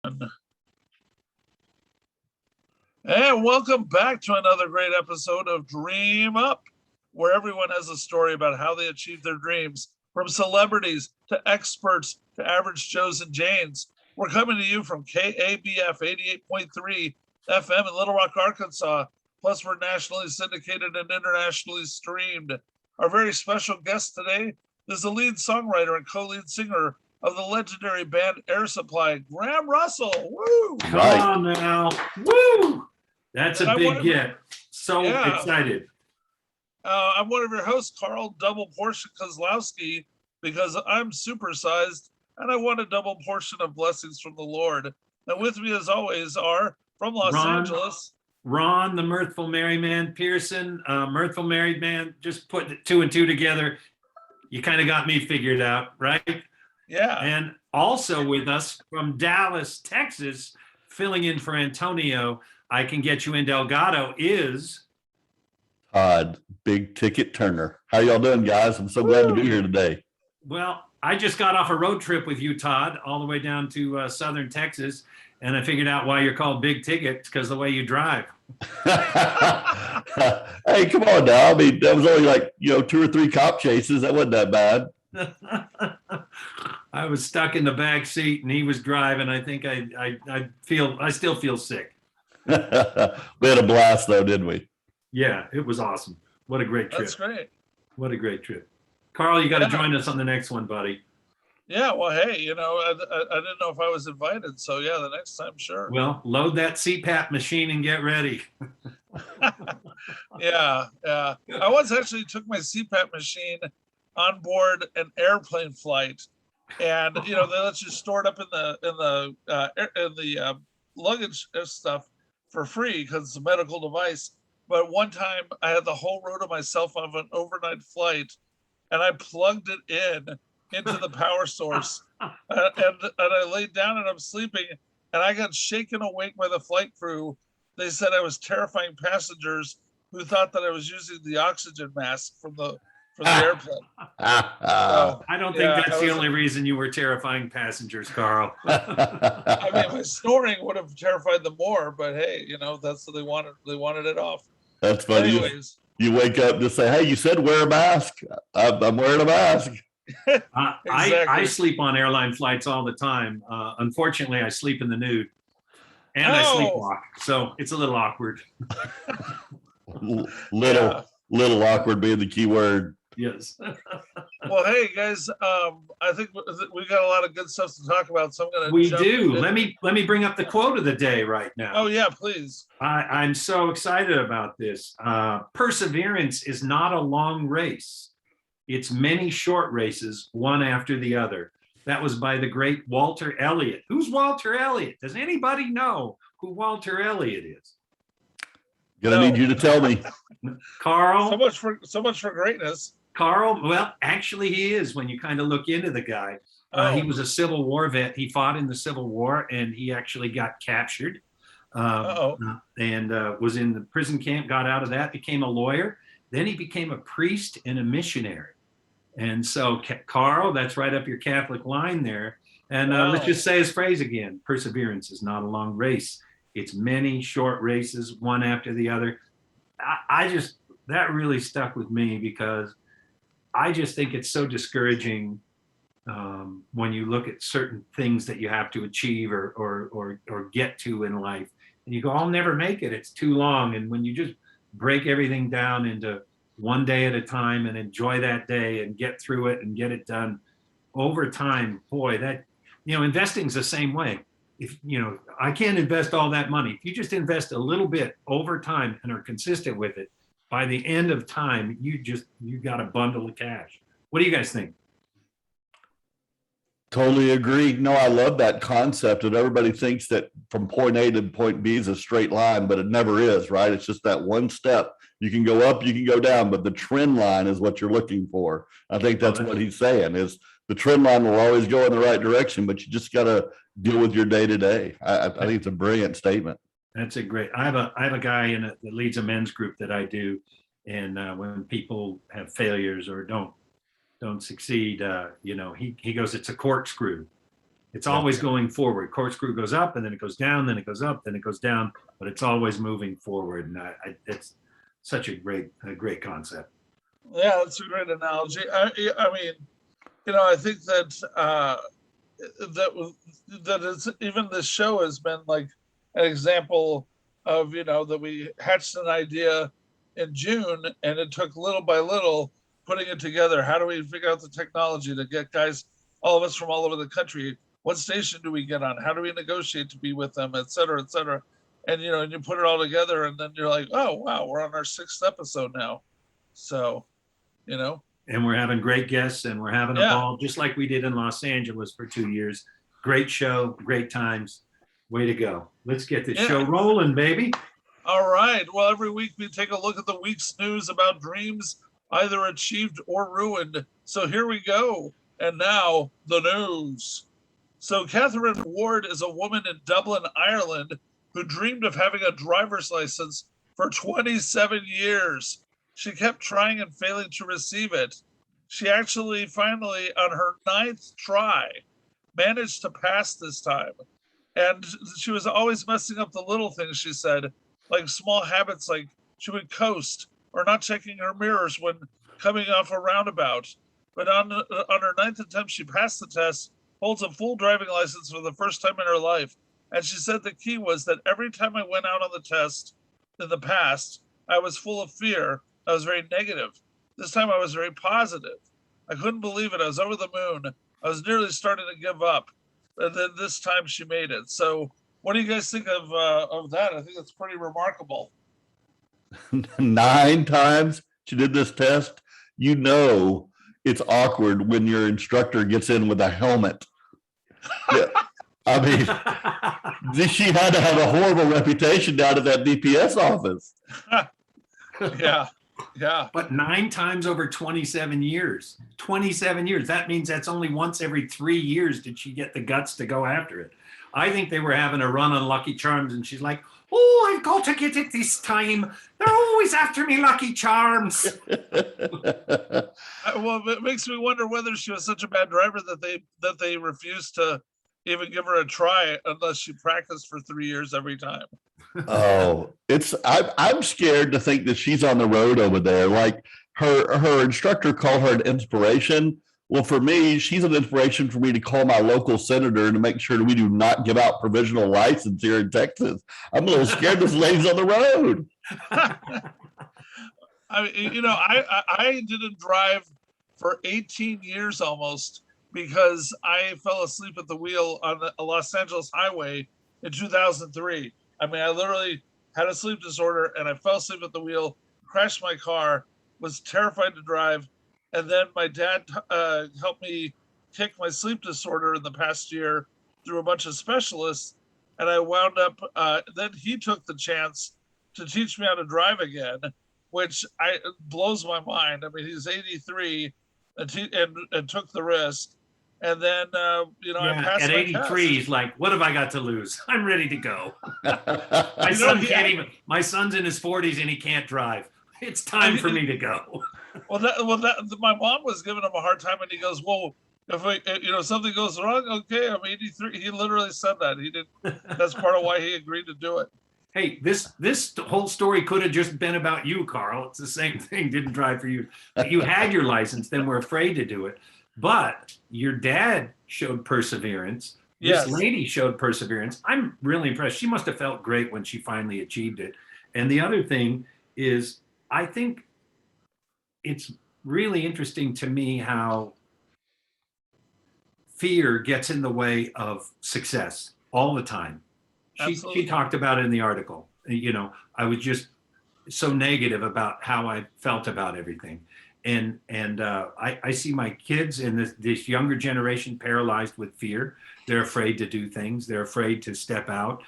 And welcome back to another great episode of Dream Up, where everyone has a story about how they achieved their dreams, from celebrities to experts to average Joes and Janes. We're coming to you from KABF 88.3 FM in Little Rock, Arkansas. Plus, we're nationally syndicated and internationally streamed. Our very special guest today is the lead songwriter and co-lead singer of the legendary band Air Supply, Graham Russell. Woo! Come on now. Woo! That's a big get. So excited. I'm one of your hosts, Carl Double Portion Kozlowski, because I'm supersized and I want a double portion of blessings from the Lord. And with me, as always, are from Los Angeles. Ron, the mirthful married man, Pearson, mirthful married man. Just put two and two together. You kind of got me figured out, right? Yeah. And also with us from Dallas, Texas, filling in for Antonio, I Can Get You in Delgado, is Todd, Big Ticket Turner. How y'all doing, guys? I'm so glad to be here today. Well, I just got off a road trip with you, Todd, all the way down to southern Texas, and I figured out why you're called Big Ticket, because the way you drive. Hey, come on now. I mean, that was only like, 2 or 3 cop chases. That wasn't that bad. I was stuck in the back seat and he was driving. I think I still feel sick. We had a blast though, didn't we? Yeah, it was awesome. What a great trip. That's great. What a great trip. Carl, you got to join us on the next one, buddy. Yeah, well, hey, I didn't know if I was invited. So yeah, the next time, sure. Well, load that CPAP machine and get ready. Yeah. I once actually took my CPAP machine on board an airplane flight, and they let you store it up in the luggage stuff for free because it's a medical device. But one time I had the whole row to myself on an overnight flight, and I plugged it into the power source, and I laid down and I'm sleeping, and I got shaken awake by the flight crew. They said I was terrifying passengers who thought that I was using the oxygen mask from the airplane. I don't think that's the only reason you were terrifying passengers, Carl. I mean, my snoring would have terrified them more, but hey, that's what they wanted. They wanted it off. That's funny. Anyways, you wake up and just say, "Hey, you said wear a mask. I'm wearing a mask." Exactly. I sleep on airline flights all the time. Unfortunately, I sleep in the nude, and I sleepwalk, so it's a little awkward. Little awkward being the key word. Yes. Well, hey guys, I think we got a lot of good stuff to talk about, so I'm gonna. We do. Let me bring up the quote of the day right now. Oh yeah, please. I'm so excited about this. Perseverance is not a long race; it's many short races, one after the other. That was by the great Walter Elliott. Who's Walter Elliott? Does anybody know who Walter Elliott is? Need you to tell me. Carl. So much for greatness. Carl, well, actually he is when you kind of look into the guy. He was a Civil War vet. He fought in the Civil War and he actually got captured and was in the prison camp, got out of that, became a lawyer. Then he became a priest and a missionary. And so, Carl, that's right up your Catholic line there. And let's just say his phrase again. Perseverance is not a long race. It's many short races, one after the other. That really stuck with me because I just think it's so discouraging when you look at certain things that you have to achieve or get to in life. And you go, I'll never make it. It's too long. And when you just break everything down into one day at a time and enjoy that day and get through it and get it done over time, boy, that, investing's the same way. If, I can't invest all that money. If you just invest a little bit over time and are consistent with it, by the end of time, you got a bundle of cash. What do you guys think? Totally agree. No, I love that concept that everybody thinks that from point A to point B is a straight line, but it never is, right? It's just that one step. You can go up, you can go down, but the trend line is what you're looking for. I think that's what he's saying is the trend line will always go in the right direction, but you just got to deal with your day to day. I think it's a brilliant statement. That's a great. I have a guy that leads a men's group that I do, and when people have failures or don't succeed, he goes, it's a corkscrew. It's always going forward. Corkscrew goes up and then it goes down, then it goes up, then it goes down, but it's always moving forward. And it's such a great concept. Yeah, that's a great analogy. I mean, I think that that is, even this show has been like an example of, that we hatched an idea in June and it took little by little putting it together. How do we figure out the technology to get guys, all of us from all over the country? What station do we get on? How do we negotiate to be with them, et cetera, et cetera? And, and you put it all together and then you're like, oh, wow, we're on our 6th episode now. So, And we're having great guests and we're having a ball just like we did in Los Angeles for 2 years. Great show, great times. Way to go. Let's get this show rolling, baby. All right. Well, every week we take a look at the week's news about dreams either achieved or ruined. So here we go. And now the news. So Catherine Ward is a woman in Dublin, Ireland, who dreamed of having a driver's license for 27 years. She kept trying and failing to receive it. She actually finally, on her 9th try, managed to pass this time. And she was always messing up the little things, she said, like small habits like she would coast or not checking her mirrors when coming off a roundabout. But on her 9th attempt, she passed the test, holds a full driving license for the first time in her life. And she said the key was that every time I went out on the test in the past, I was full of fear. I was very negative. This time I was very positive. I couldn't believe it. I was over the moon. I was nearly starting to give up. And then this time she made it. So what do you guys think of that? I think that's pretty remarkable. 9 times she did this test. It's awkward when your instructor gets in with a helmet. Yeah. I mean, she had to have a horrible reputation down at that DPS office. Yeah. But 9 times over 27 years. 27 years. That means that's only once every 3 years did she get the guts to go after it. I think they were having a run on Lucky Charms and she's like, oh, I've got to get it this time. They're always after me, Lucky Charms. Well, it makes me wonder whether she was such a bad driver that they refused to even give her a try unless she practiced for 3 years every time. Oh, I'm scared to think that she's on the road over there. Like her instructor called her an inspiration. Well, for me, she's an inspiration for me to call my local senator to make sure that we do not give out provisional license here in Texas. I'm a little scared this lady's on the road. I didn't drive for 18 years almost because I fell asleep at the wheel on the Los Angeles highway in 2003. I mean, I literally had a sleep disorder and I fell asleep at the wheel, crashed my car, was terrified to drive. And then my dad helped me kick my sleep disorder in the past year through a bunch of specialists. And I wound up, then he took the chance to teach me how to drive again, which blows my mind. I mean, he's 83 and took the risk. And then, I passed at 83, test. He's like, what have I got to lose? I'm ready to go. My son's in his 40s and he can't drive. It's time for me to go. My mom was giving him a hard time, and he goes, "Well, if something goes wrong, okay, I'm 83." He literally said that. He did. That's part of why he agreed to do it. Hey, this whole story could have just been about you, Carl. It's the same thing. Didn't drive for you. You had your license, then were afraid to do it. But your dad showed perseverance. Yes. This lady showed perseverance. I'm really impressed. She must have felt great when she finally achieved it. And the other thing is, I think it's really interesting to me how fear gets in the way of success all the time. She talked about it in the article. I was just so negative about how I felt about everything. And I see my kids in this younger generation paralyzed with fear. They're afraid to do things. They're afraid to step out.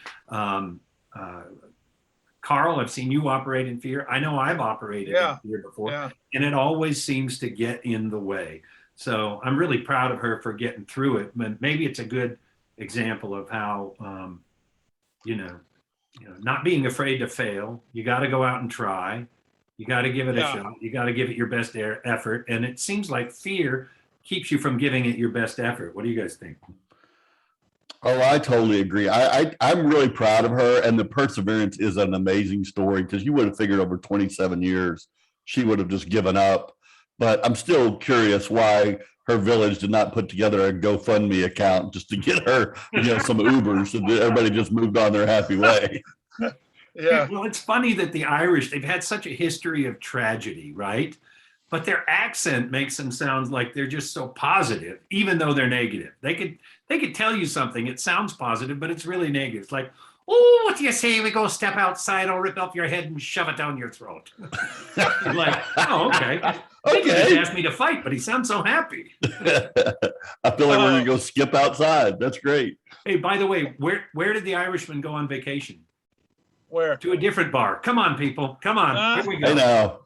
Carl, I've seen you operate in fear. I know I've operated in fear before, and it always seems to get in the way. So I'm really proud of her for getting through it. But maybe it's a good example of how, not being afraid to fail. You got to go out and try. You got to give it a shot. You got to give it your best effort. And it seems like fear keeps you from giving it your best effort. What do you guys think? Oh, I totally agree. I'm really proud of her, and the perseverance is an amazing story because you would have figured over 27 years she would have just given up. But I'm still curious why her village did not put together a GoFundMe account just to get her, some Ubers, and everybody just moved on their happy way. Yeah. Well, it's funny that the Irish, they've had such a history of tragedy, right? But their accent makes them sound like they're just so positive, even though they're negative. They could tell you something, it sounds positive, but it's really negative. It's like, oh, what do you say we go step outside, I'll rip off your head and shove it down your throat. You're like, oh, okay. He just asked me to fight, but he sounds so happy. I feel like we're gonna go skip outside. That's great. Hey, by the way, where did the Irishman go on vacation? Where? To a different bar. Come on, people. Come on. Here we go.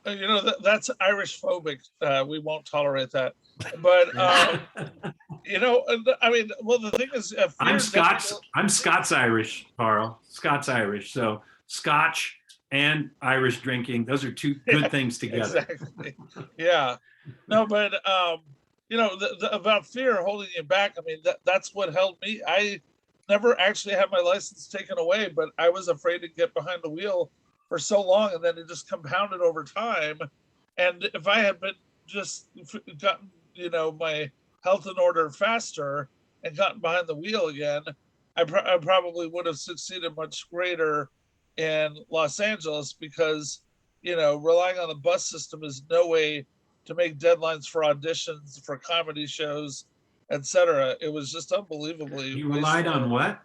I know. That's Irish phobic. We won't tolerate that. But I mean, well, the thing is, I'm Scots Irish, Carl. Scots Irish. So Scotch and Irish drinking, those are two good things together. Exactly. Yeah. No, but about fear holding you back. I mean, that's what held me. I never actually had my license taken away, but I was afraid to get behind the wheel for so long, and then it just compounded over time. And if I had been just gotten, my health in order faster and gotten behind the wheel again, I probably would have succeeded much greater in Los Angeles because, relying on the bus system is no way to make deadlines for auditions, for comedy shows, etc. It was just unbelievably. You relied on what?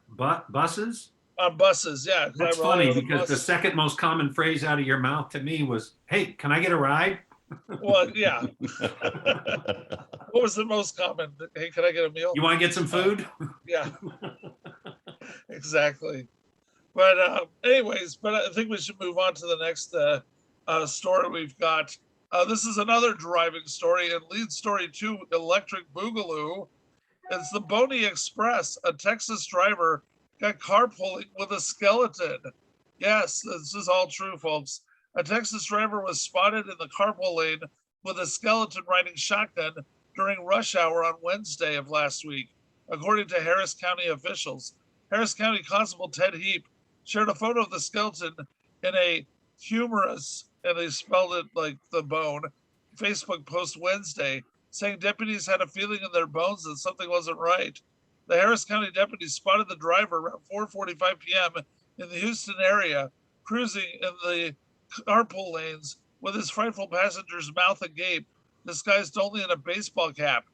Buses? On buses, yeah. That's funny because the second most common phrase out of your mouth to me was, "Hey, can I get a ride?" Well, yeah. What was the most common? Hey, can I get a meal? You want to get some food? Yeah. Exactly. But anyways, I think we should move on to the next story we've got. This is another driving story and lead story 2, Electric Boogaloo. It's the Boney Express. A Texas driver got carpooling with a skeleton. Yes, this is all true, folks. A Texas driver was spotted in the carpool lane with a skeleton riding shotgun during rush hour on Wednesday of last week, according to Harris County officials. Harris County Constable Ted Heap shared a photo of the skeleton in a Humorous, and they spelled it like the bone, Facebook post Wednesday, saying deputies had a feeling in their bones that something wasn't right. The Harris County deputies spotted the driver around 4:45 p.m. in the Houston area, cruising in the carpool lanes with his frightful passenger's mouth agape, disguised only in a baseball cap.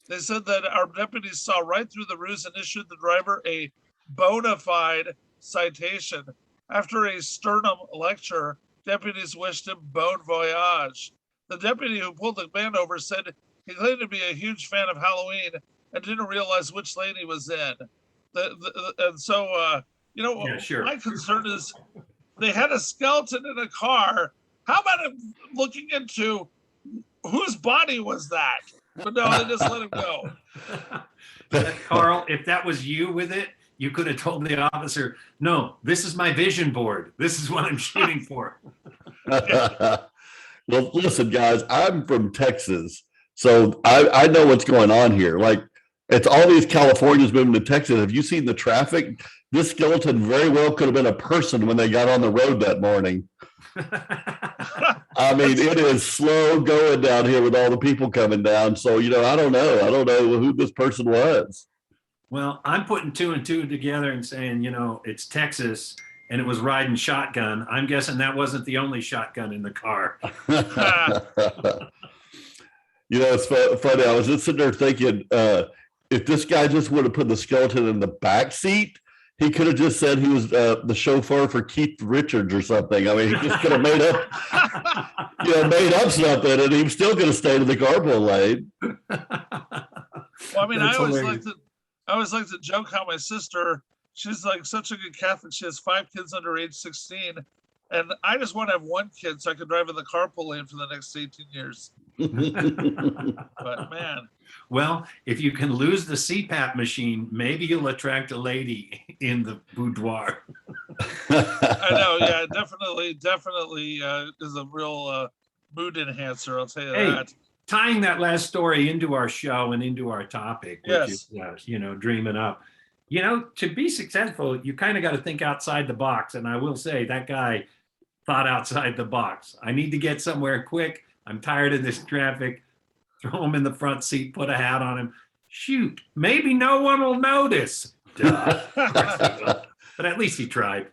They said that our deputies saw right through the ruse and issued the driver a bona fide citation. After a sternum lecture, deputies wished him bon voyage. The deputy who pulled the man over said he claimed to be a huge fan of Halloween and didn't realize which lane he was in. Sure. My concern is they had a skeleton in a car. How about him looking into whose body was that? But no, they just let him go. Carl, if that was you with it, you could have told the officer, "No, this is my vision board. This is what I'm shooting for." Well, listen, guys, I'm from Texas, so I know what's going on here. Like, it's all these Californians moving to Texas. Have you seen the traffic? This skeleton very well could have been a person when they got on the road that morning. I mean, it is slow going down here with all the people coming down. So, I don't know who this person was. Well, I'm putting 2 and 2 together and saying, it's Texas and it was riding shotgun. I'm guessing that wasn't the only shotgun in the car. It's funny. I was just sitting there thinking, if this guy just would have put the skeleton in the back seat, he could have just said he was the chauffeur for Keith Richards or something. I mean, he just could have made up something, and he was still going to stay in the carpool lane. Well, I mean, I always like to joke how my sister, she's like such a good Catholic. She has 5 kids under age 16, and I just want to have 1 kid so I can drive in the carpool lane for the next 18 years. But man. Well, if you can lose the CPAP machine, maybe you'll attract a lady in the boudoir. I know, yeah, definitely is a real mood enhancer. I'll tell you that. tying that last story into our show and into our topic, which is, dreaming up. To be successful, you kind of got to think outside the box. And I will say that guy thought outside the box. I need to get somewhere quick. I'm tired of this traffic. Throw him in the front seat, put a hat on him. Shoot, maybe no one will notice. Duh. But at least he tried.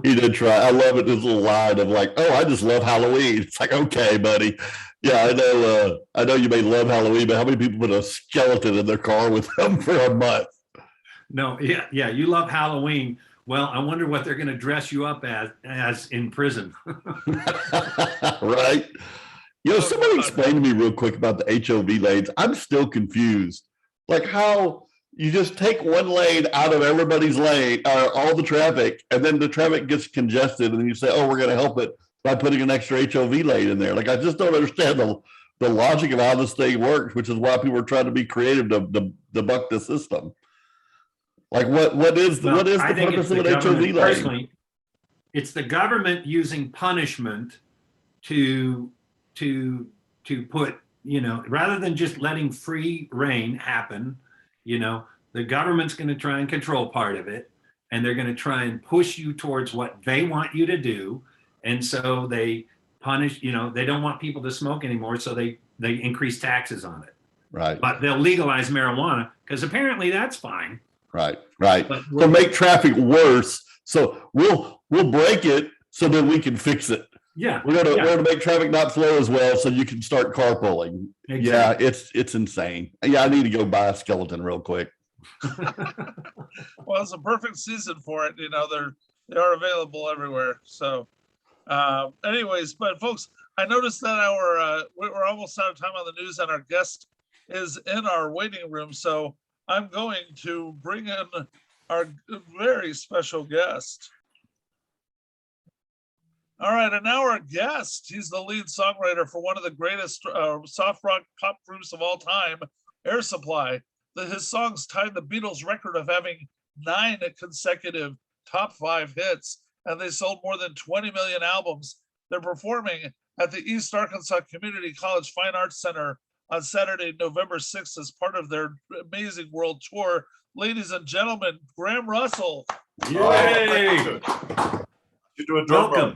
He did try. I love it. This little line of like, "Oh, I just love Halloween." It's like, okay, buddy. Yeah, I know. I know you may love Halloween, but how many people put a skeleton in their car with them for a month? No, yeah. You love Halloween. Well, I wonder what they're going to dress you up as in prison. Right. Somebody explain to me real quick about the HOV lanes. I'm still confused. Like how you just take one lane out of everybody's lane, all the traffic, and then the traffic gets congested, and then you say, "Oh, we're going to help it by putting an extra HOV lane in there." Like I just don't understand the logic of how this thing works, which is why people are trying to be creative to buck the system. Like what is the purpose of an HOV lane? Personally, it's the government using punishment to put, rather than just letting free reign happen, the government's going to try and control part of it, and they're going to try and push you towards what they want you to do. And so they punish, they don't want people to smoke anymore, so they increase taxes on it. Right. But they'll legalize marijuana because apparently that's fine. Right. So make traffic worse. So we'll break it so that we can fix it. Yeah. We're gonna make traffic not flow as well so you can start carpooling. Exactly. Yeah, it's insane. Yeah, I need to go buy a skeleton real quick. Well, it's a perfect season for it. They are available everywhere. So anyways, but folks, I noticed that we're almost out of time on the news and our guest is in our waiting room. So I'm going to bring in our very special guest. All right, and now our guest, he's the lead songwriter for one of the greatest soft rock pop groups of all time, Air Supply. His songs tied the Beatles' record of having 9 consecutive top 5 hits, and they sold more than 20 million albums. They're performing at the East Arkansas Community College Fine Arts Center on Saturday, November 6th, as part of their amazing world tour. Ladies and gentlemen, Graham Russell. Yay! You do a drum roll.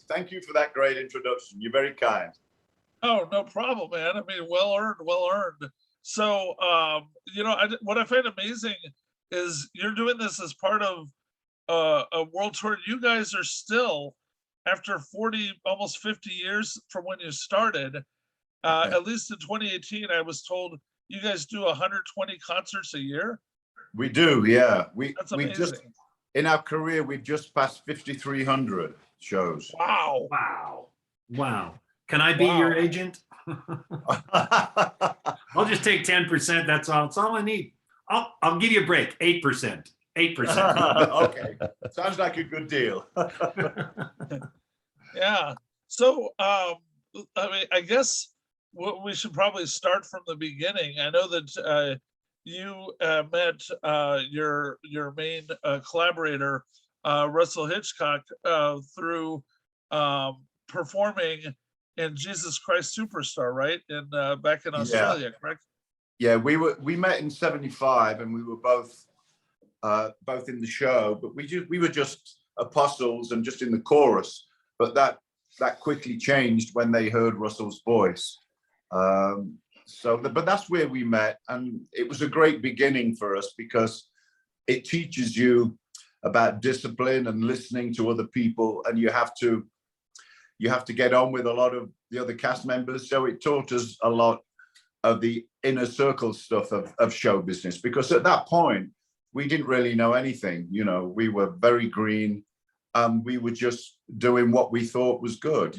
Thank you for that great introduction. You're very kind. Oh, no problem, man. I mean, well earned. So, what I find amazing is you're doing this as part of a world tour. You guys are still, after 40, almost 50 years from when you started, at least in 2018, I was told you guys do 120 concerts a year. We do, yeah. That's amazing. We just, in our career, we've just passed 5,300 shows. Wow. Can I be your agent? I'll just take 10%. That's all I need. I'll give you a break. 8%. Okay. Sounds like a good deal. Yeah. So, I guess we should probably start from the beginning. I know that you met your main collaborator, Russell Hitchcock, through performing in Jesus Christ Superstar, right? Back in Australia, correct? Yeah, we met in '75, and we were both in the show, but we were just apostles and just in the chorus. But that quickly changed when they heard Russell's voice. But that's where we met, and it was a great beginning for us because it teaches you about discipline and listening to other people, and you have to get on with a lot of the other cast members. So it taught us a lot of the inner circle stuff of show business, because at that point we didn't really know anything. We were very green, and we were just doing what we thought was good,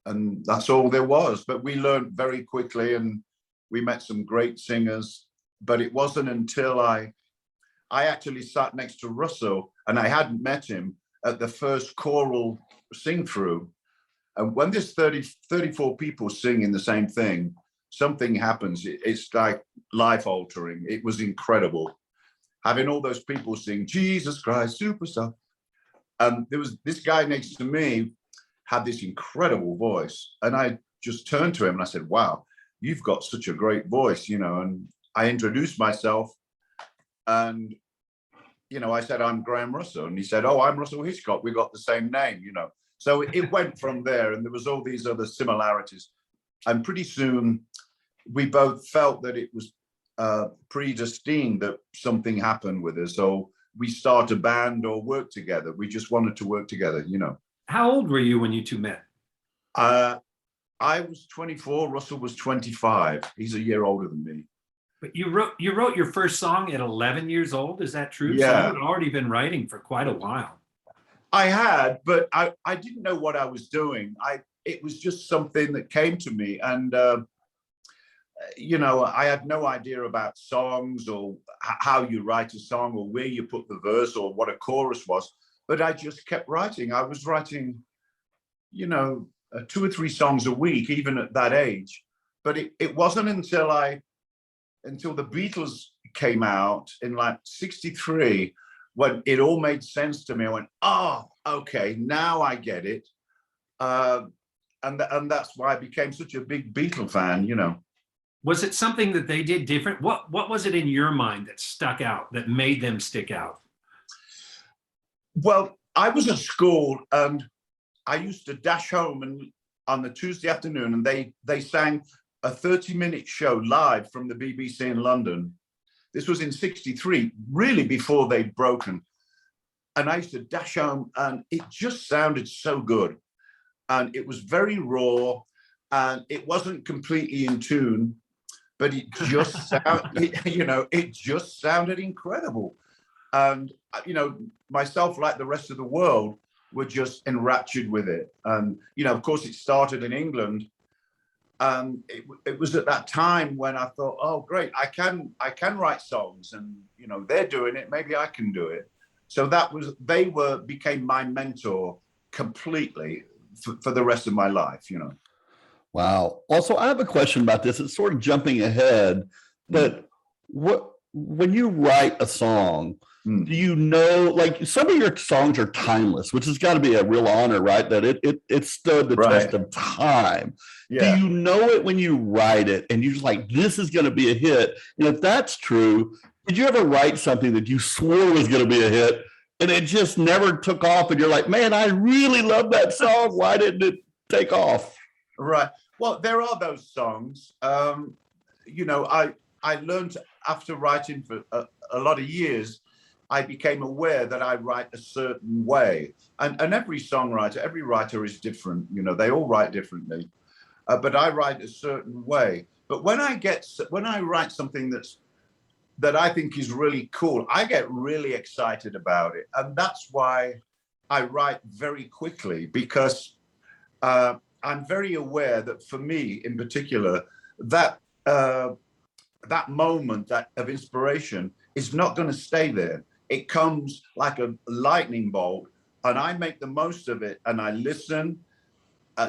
and that's all there was. But we learned very quickly, and we met some great singers. But it wasn't until I actually sat next to Russell, and I hadn't met him at the first choral sing through. And when there's 34 people singing the same thing, something happens. It's like life altering. It was incredible. Having all those people sing Jesus Christ Superstar. And there was this guy next to me had this incredible voice. And I just turned to him and I said, wow, you've got such a great voice, you know. And I introduced myself, and you know, I said, I'm Graham Russell. And he said, oh, I'm Russell Hitchcock. We got the same name, you know. So it went from there, and there was all these other similarities. And pretty soon we both felt that it was predestined that something happened with us. So we start a band or work together. We just wanted to work together, you know. How old were you when you two met? I was 24, Russell was 25. He's a year older than me. But you wrote your first song at 11 years old. Is that true? Yeah. So you had already been writing for quite a while. I had, but I didn't know what I was doing. It was just something that came to me, and you know, I had no idea about songs or how you write a song or where you put the verse or what a chorus was. But I just kept writing. I was writing, you know, 2 or 3 songs a week, even at that age. But it wasn't until the Beatles came out in like '63 when it all made sense to me. I went, oh, okay, now I get it. And that's why I became such a big Beatle fan, you know. Was it something that they did different? What was it in your mind that stuck out, that made them stick out? Well, I was at school and I used to dash home and on the Tuesday afternoon, and they sang a 30-minute show live from the BBC in London. This was in '63, really before they'd broken. And I used to dash home, and it just sounded so good. And it was very raw, and it wasn't completely in tune, but it just it just sounded incredible. And you know, myself, like the rest of the world, were just enraptured with it. And you know, of course, it started in England. It was at that time when I thought, oh, great, I can write songs, and you know, they're doing it, maybe I can do it. So they became my mentor completely for the rest of my life, you know. Wow. Also, I have a question about this. It's sort of jumping ahead, but when you write a song, do you know, like some of your songs are timeless, which has got to be a real honor, right? That it stood the test of time. Yeah. Do you know it when you write it and you're just like, this is going to be a hit? And if that's true, did you ever write something that you swore was going to be a hit and it just never took off? And you're like, man, I really love that song. Why didn't it take off? Right. Well, there are those songs. You know, I learned after writing for a lot of years, I became aware that I write a certain way. And every songwriter, every writer is different. You know, they all write differently. But I write a certain way. But when I write something that I think is really cool, I get really excited about it. And that's why I write very quickly, because I'm very aware that for me in particular, that moment of inspiration is not going to stay there. It comes like a lightning bolt, and I make the most of it, and I listen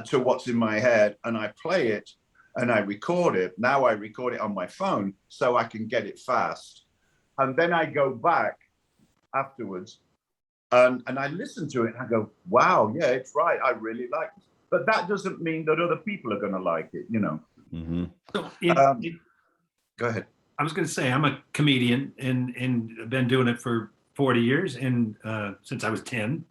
to what's in my head, and I play it, and I record it. Now I record it on my phone so I can get it fast. And then I go back afterwards and I listen to it and I go, wow, yeah, it's right. I really like it. But that doesn't mean that other people are going to like it, you know. Mm-hmm. So go ahead. I was going to say, I'm a comedian and I've been doing it for 40 years and since I was 10.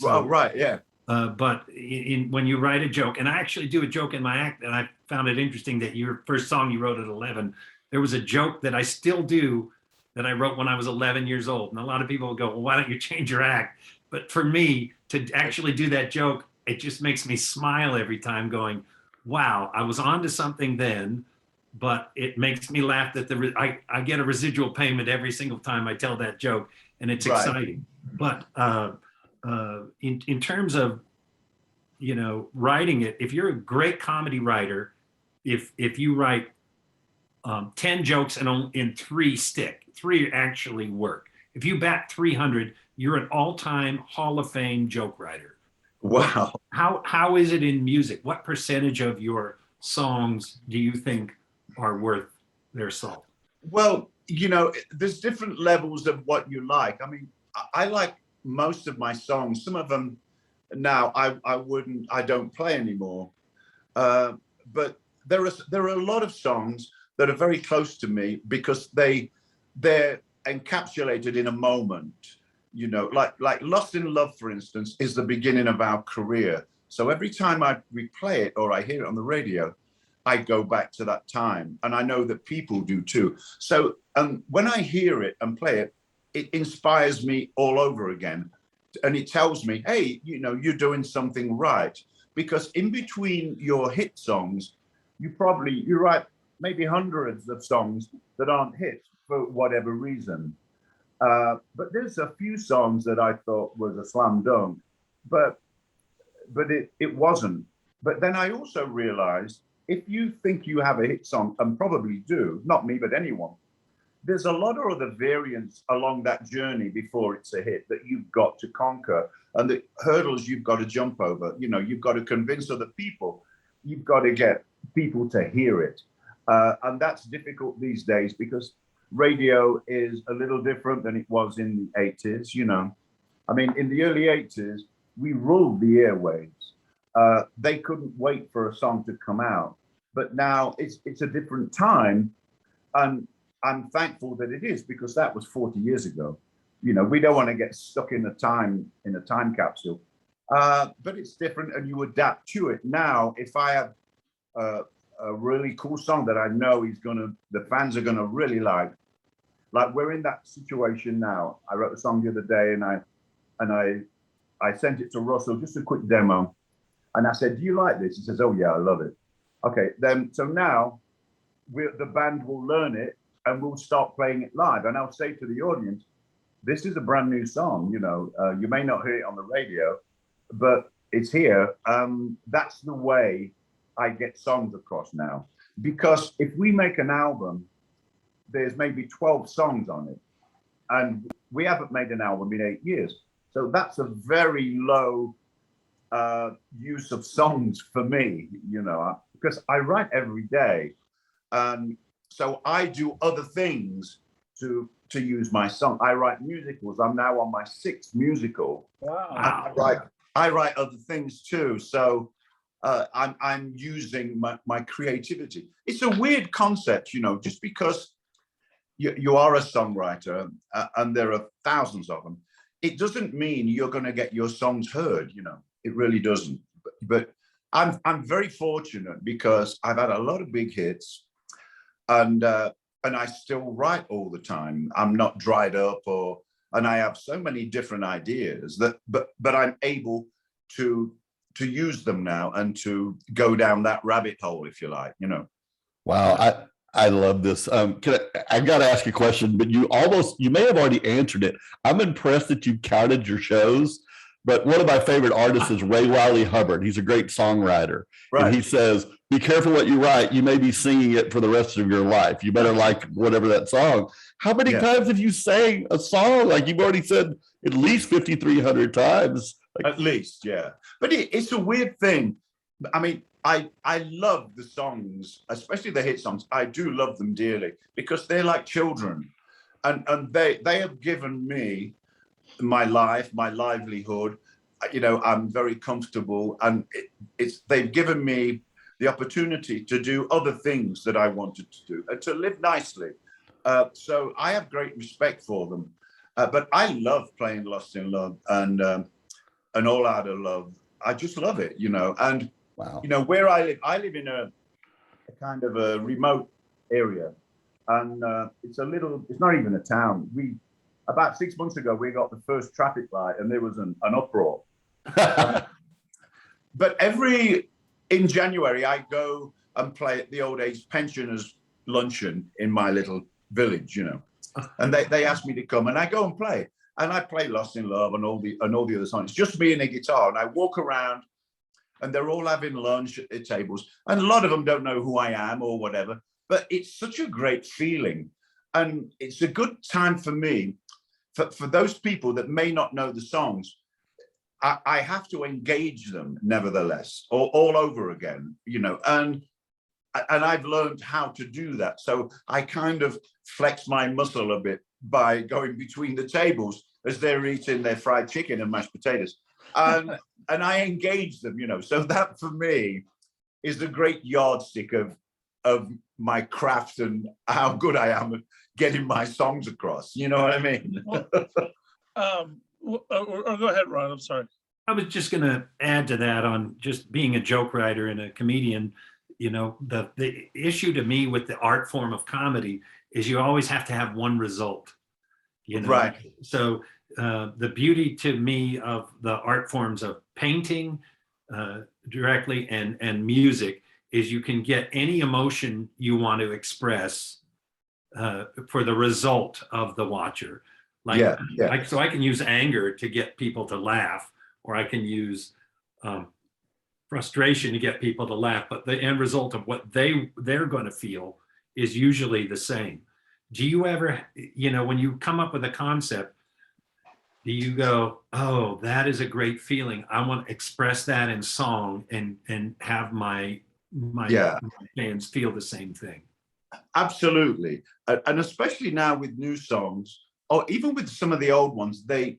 Right, yeah. But when you write a joke, and I actually do a joke in my act, and I found it interesting that your first song you wrote at 11, there was a joke that I still do that I wrote when I was 11 years old. And a lot of people will go, well, why don't you change your act? But for me to actually do that joke, it just makes me smile every time going, wow, I was onto something then, but it makes me laugh that I get a residual payment every single time I tell that joke, and it's exciting. But in terms of, you know, writing it, if you're a great comedy writer, if you write 10 jokes and 3 stick, 3 actually work. If you bat 300, you're an all-time Hall of Fame joke writer. Wow. How is it in music? What percentage of your songs do you think are worth their salt? Well, you know, there's different levels of what you like. I mean, I like most of my songs. Some of them now I don't play anymore. but there are a lot of songs that are very close to me because they're encapsulated in a moment. You know, like Lost in Love, for instance, is the beginning of our career. So every time I replay it or I hear it on the radio, I go back to that time, and I know that people do too. So when I hear it and play it, it inspires me all over again. And it tells me, hey, you know, you're doing something right. Because in between your hit songs, you write maybe hundreds of songs that aren't hits for whatever reason. But there's a few songs that I thought was a slam dunk, but it wasn't. But then I also realized if you think you have a hit song, and probably do, not me, but anyone, there's a lot of other variants along that journey before it's a hit that you've got to conquer, and the hurdles you've got to jump over. You know, you've got to convince other people, you've got to get people to hear it. And that's difficult these days because radio is a little different than it was in the 80s. You know, I mean, in the early 80s, we ruled the airwaves. They couldn't wait for a song to come out. But now it's a different time. And I'm thankful that it is, because that was 40 years ago. You know, we don't want to get stuck in a time capsule. But it's different, and you adapt to it. Now, if I have a really cool song that I know the fans are gonna really like we're in that situation now. I wrote a song the other day, and I sent it to Russell, just a quick demo, and I said, "Do you like this?" He says, "Oh yeah, I love it." Okay, then so now the band will learn it and we'll start playing it live, and I'll say to the audience, "This is a brand new song. You know, you may not hear it on the radio, but it's here." That's the way I get songs across now, because if we make an album, there's maybe 12 songs on it, and we haven't made an album in 8 years. So that's a very low use of songs for me, you know, because I write every day. So I do other things to use my song. I write musicals. I'm now on my 6th musical. Wow. I write other things too. So I'm using my creativity. It's a weird concept, you know, just because you are a songwriter and there are thousands of them, it doesn't mean you're going to get your songs heard, you know. It really doesn't. But I'm very fortunate because I've had a lot of big hits, and I still write all the time. I'm not dried up, and I have so many different ideas but I'm able to use them now and to go down that rabbit hole, if you like, you know. Wow, I love this. I got to ask a question, but you may have already answered it. I'm impressed that you counted your shows, but one of my favorite artists is Ray Wiley Hubbard. He's a great songwriter. Right. And he says, be careful what you write. You may be singing it for the rest of your life. You better like whatever that song. How many times have you sang a song? Like you've already said at least 5,300 times. At least, yeah. But it's a weird thing. I mean, I love the songs, especially the hit songs. I do love them dearly because they're like children, and they have given me my life, my livelihood. You know, I'm very comfortable, and they've given me the opportunity to do other things that I wanted to do and to live nicely. So I have great respect for them. But I love playing Lost in Love and All Out of Love. I just love it, you know. And wow. You know, where I live in a kind of a remote area, and it's not even a town. About 6 months ago, we got the first traffic light, and there was an uproar. But in January, I go and play at the old age pensioners luncheon in my little village, you know, and they ask me to come, and I go and play, and I play Lost in Love and all the other songs. It's just me and a guitar, and I walk around, and they're all having lunch at their tables, and a lot of them don't know who I am or whatever. But it's such a great feeling, and it's a good time for me. For those people that may not know the songs, I have to engage them nevertheless, all over again, you know, and I've learned how to do that. So I kind of flex my muscle a bit by going between the tables as they're eating their fried chicken and mashed potatoes, and I engage them, you know. So that for me is a great yardstick of my craft and how good I am at getting my songs across. You know what I mean? Go ahead, Ron. I'm sorry. I was just going to add to that on just being a joke writer and a comedian. You know, the issue to me with the art form of comedy is you always have to have one result. You know, right? So the beauty to me of the art forms of painting directly and music is you can get any emotion you want to express for the result of the watcher. Like, yeah. so I can use anger to get people to laugh, or I can use frustration to get people to laugh, but the end result of what they're going to feel is usually the same. Do you ever, you know, when you come up with a concept, do you go, oh, that is a great feeling, I want to express that in song and have my fans feel the same thing? Absolutely. And especially now with new songs, or even with some of the old ones, they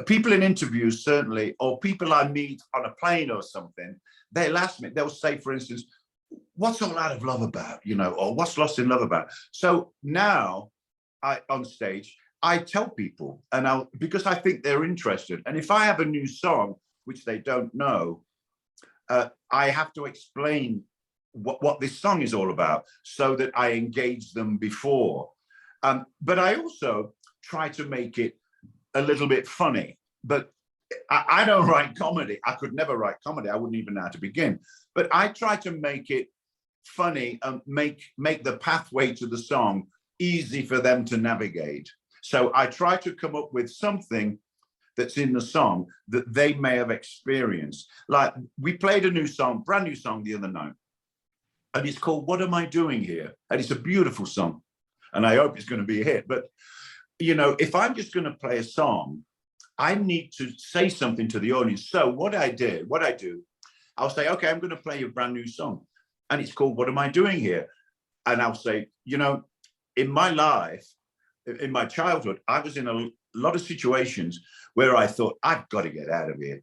people in interviews certainly, or people I meet on a plane or something, they'll ask me, they'll say, for instance, what's All Out of Love about, you know, or what's Lost in Love about? So now on stage, I tell people, and because I think they're interested. And if I have a new song, which they don't know, I have to explain what this song is all about so that I engage them before. But I also try to make it a little bit funny. But I don't write comedy. I could never write comedy. I wouldn't even know how to begin. But I try to make it funny and make the pathway to the song easy for them to navigate. So I try to come up with something that's in the song that they may have experienced. Like, we played a new song, brand new song the other night, and it's called What Am I Doing Here? And it's a beautiful song, and I hope it's going to be a hit. But, you know, if I'm just going to play a song, I need to say something to the audience. So what I do, I'll say, okay, I'm going to play a brand new song, and it's called What Am I Doing Here? And I'll say, you know, in my life, in my childhood, I was in a lot of situations where I thought, I've got to get out of here.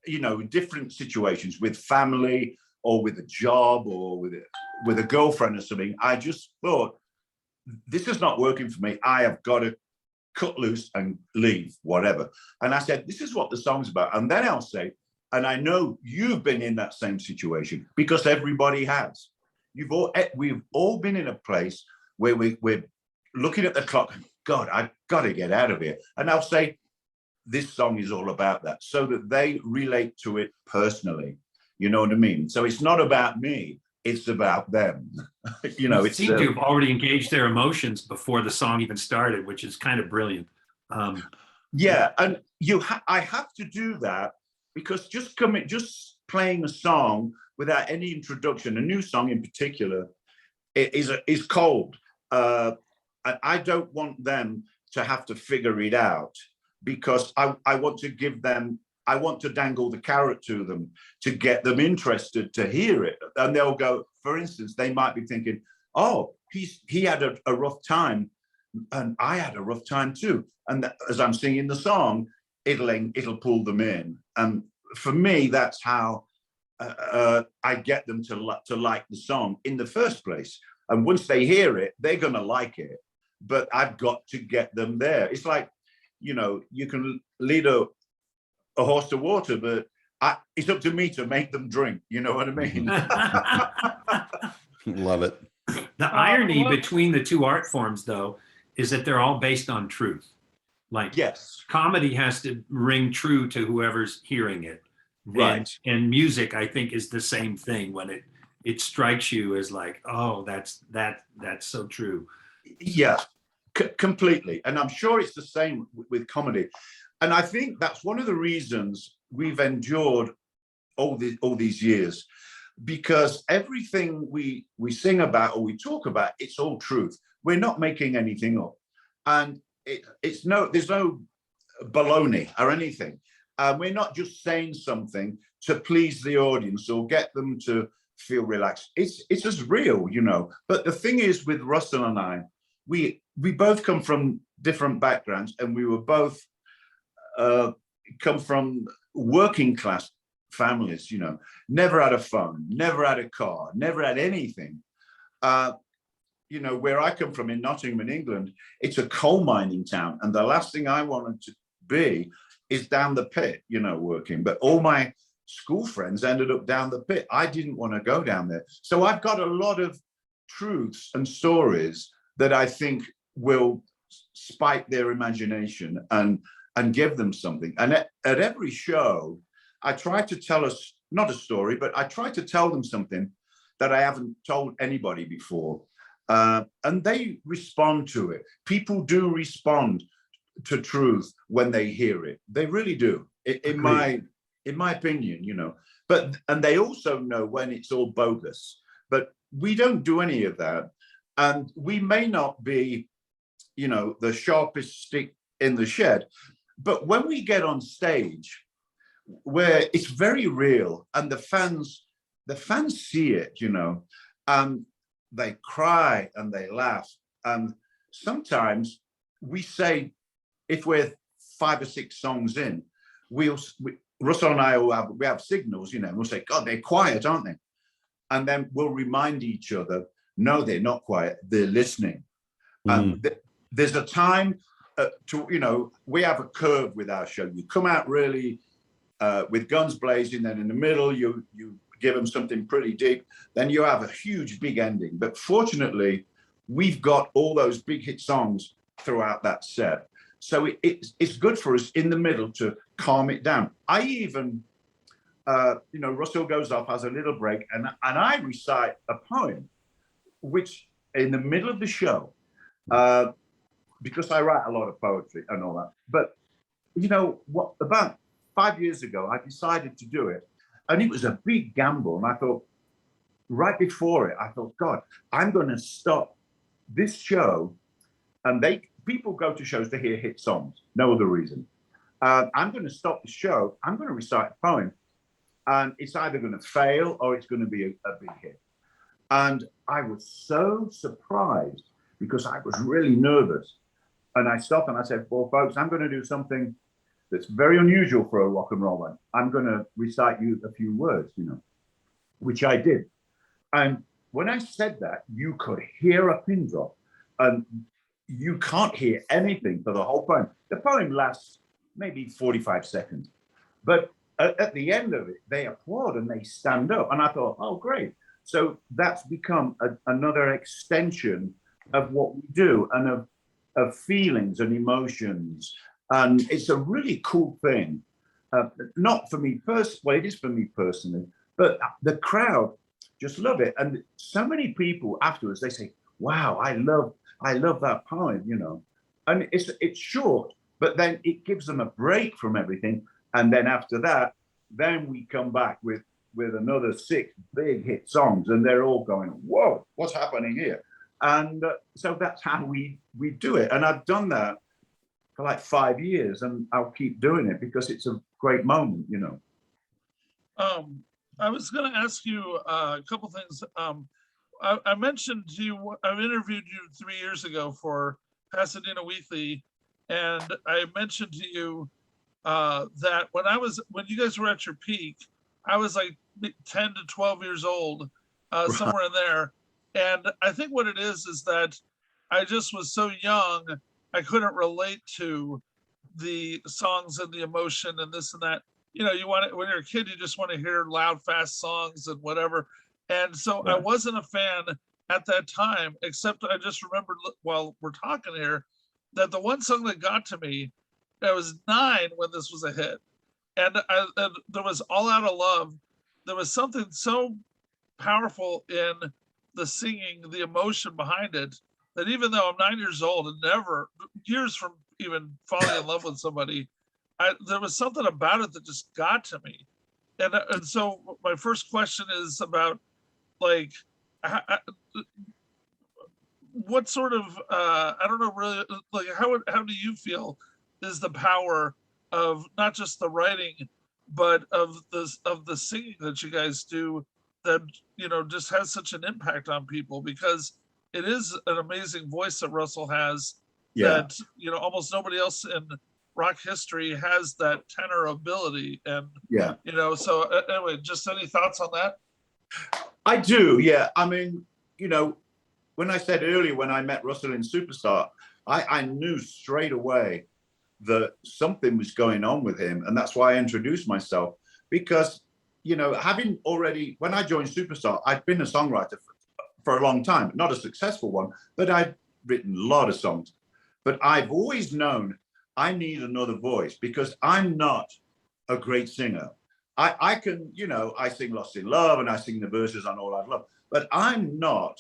You know, different situations with family or with a job or with a girlfriend or something. I just thought, this is not working for me. I have got to cut loose and leave, whatever. And I said, this is what the song's about. And then I'll say, and I know you've been in that same situation, because everybody has. We've all been in a place where we're looking at the clock. God, I've got to get out of here. And I'll say, this song is all about that, so that they relate to it personally. You know what I mean? So it's not about me, it's about them. You know, it seemed to have already engaged their emotions before the song even started, which is kind of brilliant. Yeah, and I have to do that, because just playing a song without any introduction, a new song in particular, is cold. And I don't want them to have to figure it out, because I want to dangle the carrot to them to get them interested to hear it. And they'll go, for instance, they might be thinking, oh, he had a rough time, and I had a rough time too. And as I'm singing the song, it'll pull them in. And for me, that's how I get them to like the song in the first place. And once they hear it, they're going to like it. But I've got to get them there. It's like, you know, you can lead a horse to water, but it's up to me to make them drink. You know what I mean? Love it. The irony between the two art forms, though, is that they're all based on truth. Like, yes, comedy has to ring true to whoever's hearing it. Right. And music, I think, is the same thing. When it strikes you as like, oh, that's so true. Yeah, completely. And I'm sure it's the same with comedy. And I think that's one of the reasons we've endured all these years, because everything we sing about or we talk about, it's all truth. We're not making anything up. And there's no baloney or anything. We're not just saying something to please the audience or get them to feel relaxed. It's just real, you know. But the thing is, with Russell and I, we both come from different backgrounds, and we were both come from working class families, you know, never had a phone, never had a car, never had anything. You know, where I come from in Nottingham in England, it's a coal mining town. And the last thing I wanted to be is down the pit, you know, working. But all my school friends ended up down the pit. I didn't want to go down there. So I've got a lot of truths and stories that I think will spike their imagination and give them something. And at every show, I try to tell us, not a story, but I try to tell them something that I haven't told anybody before. And they respond to it. People do respond to truth when they hear it. They really do, in my opinion, you know. And they also know when it's all bogus. But we don't do any of that. And we may not be, you know, the sharpest stick in the shed, but when we get on stage, where it's very real, and the fans see it, you know, and they cry and they laugh. And sometimes we say, if we're 5 or 6 songs in, Russell and I we have signals, you know, we'll say, God, they're quiet, aren't they? And then we'll remind each other, no, they're not quiet, they're listening. There's a time to, you know, we have a curve with our show. You come out really with guns blazing, then in the middle, you give them something pretty deep, then you have a huge, big ending. But fortunately, we've got all those big hit songs throughout that set. So it's good for us in the middle to calm it down. I even, you know, Russell goes off, has a little break, and I recite a poem, which in the middle of the show, because I write a lot of poetry and all that. But, you know, what about 5 years ago, I decided to do it. And it was a big gamble. And I thought, right before it, I thought, God, I'm going to stop this show. And people go to shows to hear hit songs, no other reason. I'm going to stop the show. I'm going to recite a poem. And it's either going to fail or it's going to be a big hit. And I was so surprised because I was really nervous. And I stopped and I said, well, folks, I'm going to do something that's very unusual for a rock and roll band. I'm going to recite you a few words, you know, which I did. And when I said that, you could hear a pin drop, and you can't hear anything for the whole poem. The poem lasts maybe 45 seconds, but at the end of it, they applaud and they stand up. And I thought, oh, great. So that's become another extension of what we do, and of feelings and emotions. And it's a really cool thing. Not for me personally, well, it is for me personally, but the crowd just love it. And so many people afterwards, they say, wow, I love that poem, you know. And it's short, but then it gives them a break from everything. And then after that, then we come back with another 6 big hit songs, and they're all going, whoa, what's happening here? And so that's how we do it. And I've done that for like 5 years, and I'll keep doing it because it's a great moment, you know. I was going to ask you a couple things. I mentioned to you, I interviewed you 3 years ago for Pasadena Weekly, and I mentioned to you that when you guys were at your peak, I was like 10 to 12 years old, somewhere in there. And I think what it is that I just was so young, I couldn't relate to the songs and the emotion and this and that. You know, when you're a kid, you just want to hear loud, fast songs and whatever. And so I wasn't a fan at that time, except I just remembered while we're talking here that the one song that got to me, I was 9 when this was a hit. And there was All Out of Love. There was something so powerful in the singing, the emotion behind it, that even though I'm 9 years old and years from even falling in love with somebody, there was something about it that just got to me. And so my first question is about, like, what sort of, I don't know, really, like, how do you feel is the power of not just the writing, but of the singing that you guys do, that, you know, just has such an impact on people? Because it is an amazing voice that Russell has, that, you know, almost nobody else rock history has that tenor ability. And, Yeah, you know, so anyway, just any thoughts on that? I do. Yeah. I mean, you know, when I said earlier, when I met Russell in Superstar, I knew straight away that something was going on with him. And that's why I introduced myself, because, you know, having already, when I joined Superstar, I'd been a songwriter for a long time, not a successful one, but I'd written a lot of songs. But I've always known I need another voice because I'm not a great singer. I can, you know, I sing Lost in Love and I sing the verses on All I've Loved, but I'm not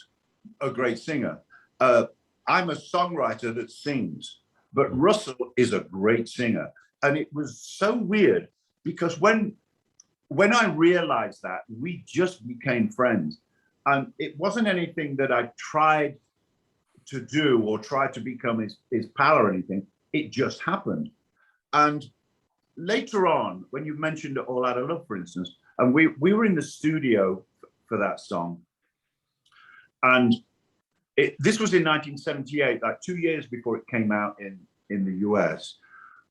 a great singer. I'm a songwriter that sings, but Russell is a great singer. And it was so weird because when I realized that, we just became friends. And it wasn't anything that I tried to do or tried to become his pal or anything. It just happened. And later on, when you mentioned All Out of Love, for instance, and we were in the studio for that song. And this was in 1978, like 2 years before it came out in the US.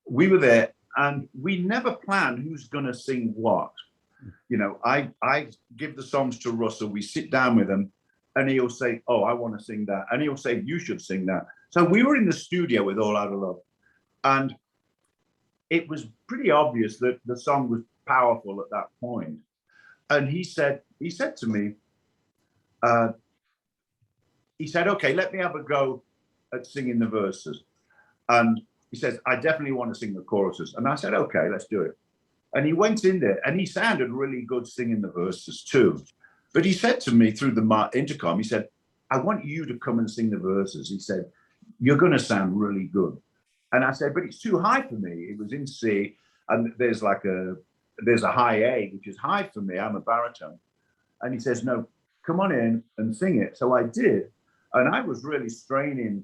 We were there and we never planned who's going to sing what. You know, I give the songs to Russell, we sit down with him, and he'll say, oh, I want to sing that. And he'll say, you should sing that. So we were in the studio with All Out of Love. And it was pretty obvious that the song was powerful at that point. And he said to me, he said, okay, let me have a go at singing the verses. And he says, I definitely want to sing the choruses. And I said, okay, let's do it. And he went in there and he sounded really good singing the verses too. But he said to me through the intercom, he said, I want you to come and sing the verses. He said, you're going to sound really good. And I said, but it's too high for me. It was in C, and there's a high A, which is high for me. I'm a baritone. And he says, no, come on in and sing it. So I did. And I was really straining